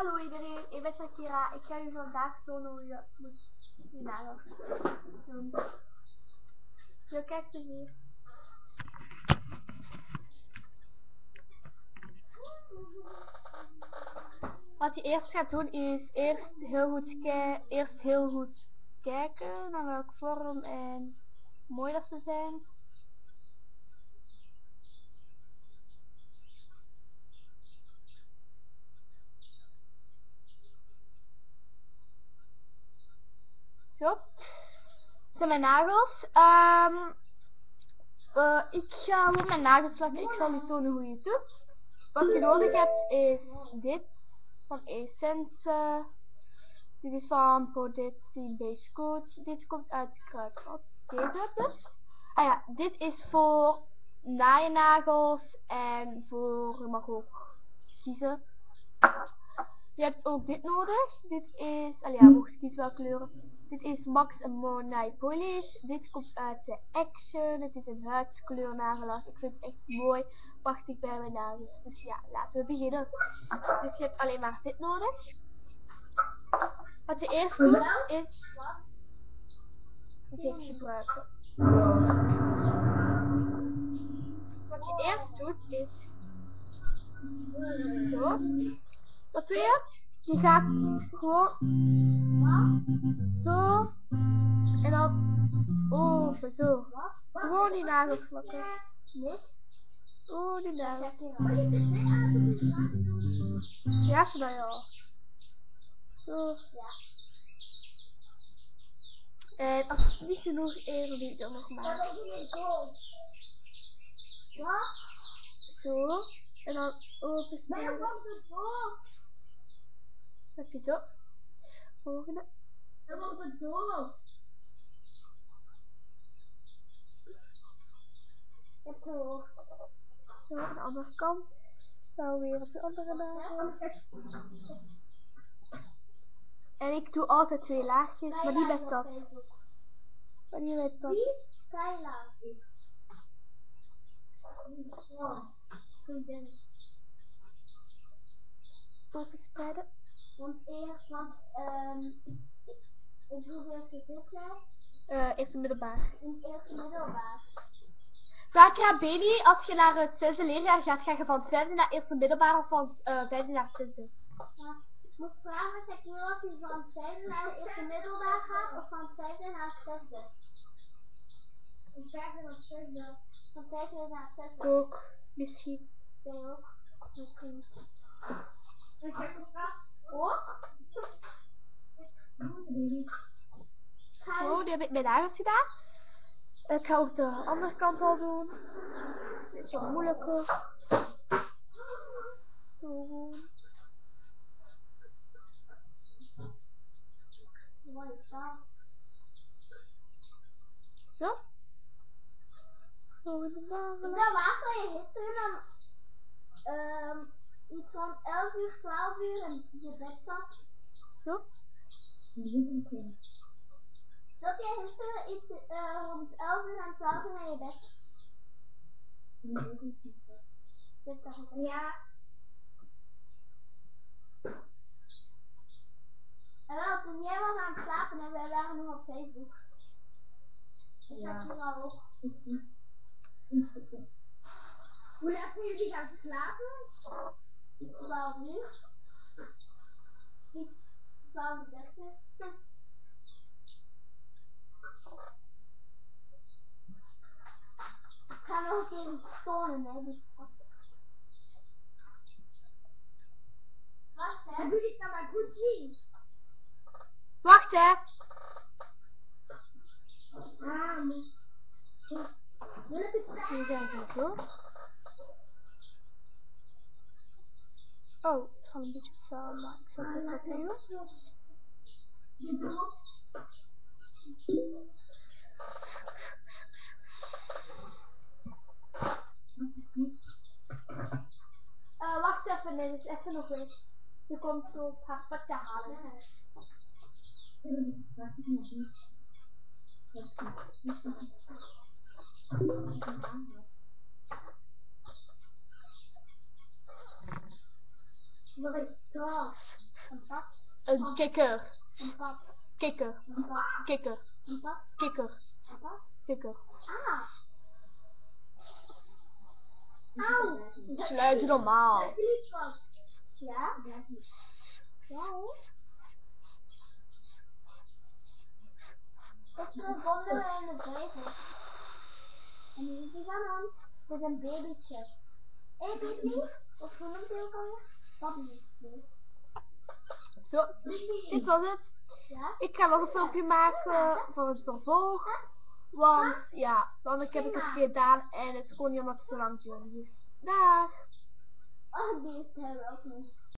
Hallo iedereen, ik ben Shakira. Ik ga u vandaag tonen hoe je moet je nagels doen. Zo, kijk hier. Wat je eerst gaat doen is eerst heel goed kijken naar welke vorm en mooi dat ze zijn. Zo. Dit zijn mijn nagels. Ik ga gewoon mijn nagels lakken. Ik zal je tonen hoe je het doet. Wat je nodig hebt is dit van Essence. Dit is van Potency Base Coat. Dit komt uit Kruidvat. Deze dus. Ah ja, dit is voor naaiennagels en voor, je mag ook kiezen. Je hebt ook dit nodig. Dit is, mocht je kiezen welke kleuren. Dit is Max More Nail Polish. Dit komt uit de Action. Het is een huidskleur nagellak. Ik vind het echt mooi. Prachtig bij mijn nagels. Dus ja, laten we beginnen. Dus je hebt alleen maar dit nodig. Wat je eerst doet is dit gebruiken. Wat je eerst doet is zo. Wat doe je? Je gaat gewoon zo en dan open zo. Gewoon die nagels vlakken. Oh, die nagels. Ja, zo dan ja. Zo. En als het niet genoeg is, dan doe ik dan nog maar. Zo. En dan open spelen. Heb je zo. Volgende. Zo, aan de andere kant. Nou weer op de andere nagel. En ik doe altijd 2 laagjes, maar niet met dat. Maar niet met dat. Open spreiden. Want eerst, eerste middelbaar. Zakra Baby, als je naar het 6e leerjaar gaat, ga je van het 5e naar het 1e middelbaar of van het 5e naar het 6e? Ja, ik moet vragen, Shakira, of je van het 5e naar het 1e middelbaar gaat of van het 5e naar het 6e? Van het 5e naar het 6e. Van het 5e naar het 6e. Ook, misschien. Jij ook? Misschien. Ook? Zo, nu heb ik mijn nagels gedaan. Ik ga ook de andere kant al doen. Dit is wat moeilijker. Zo. Zo. Volgende nagel. Dan wacht je gisteren iets van 11 uur, 12 uur en je bed zat. Zo. Dat je gisteren iets rond 11 uur en 12 uur naar je bed zat. Ja. En wel, toen jij was aan het slapen en wij waren nog op Facebook. Dus ja. Dat hier al op. Hoe laat zijn jullie gaan slapen? 12 uur. 12 uur. Ik ga nog een keer iets tonen, hè. Dus wacht, hè. Doe ik nou maar goed zien. Wacht, hè. Wil ik het zeggen? Zijn zo. Oh, het valt een beetje samen, maar ik zal het wat tegen. Wacht even, nee, dus even nog eens. Je komt zo op haar potje halen. Wat is dat? Een pap? Een kikker. Een pap? Kikker. Een pap? Kikker. Een pap? Kikker. Een pap? Kikker. Ah! Auw! Sluit je normaal. Ja? Ja hoor. Dat is een wonder en de beugel. En hier is die dan aan. Dit is een babytje. Hé baby? Of hoe noemt hij ook alweer? Papi. Zo, dit was het. Ja? Ik ga nog een filmpje maken voor het vervolg. Want ja, want ik heb het een keer gedaan en het is gewoon niet omdat het te lang duurde. Dus, dag! Oh, die is er ook niet.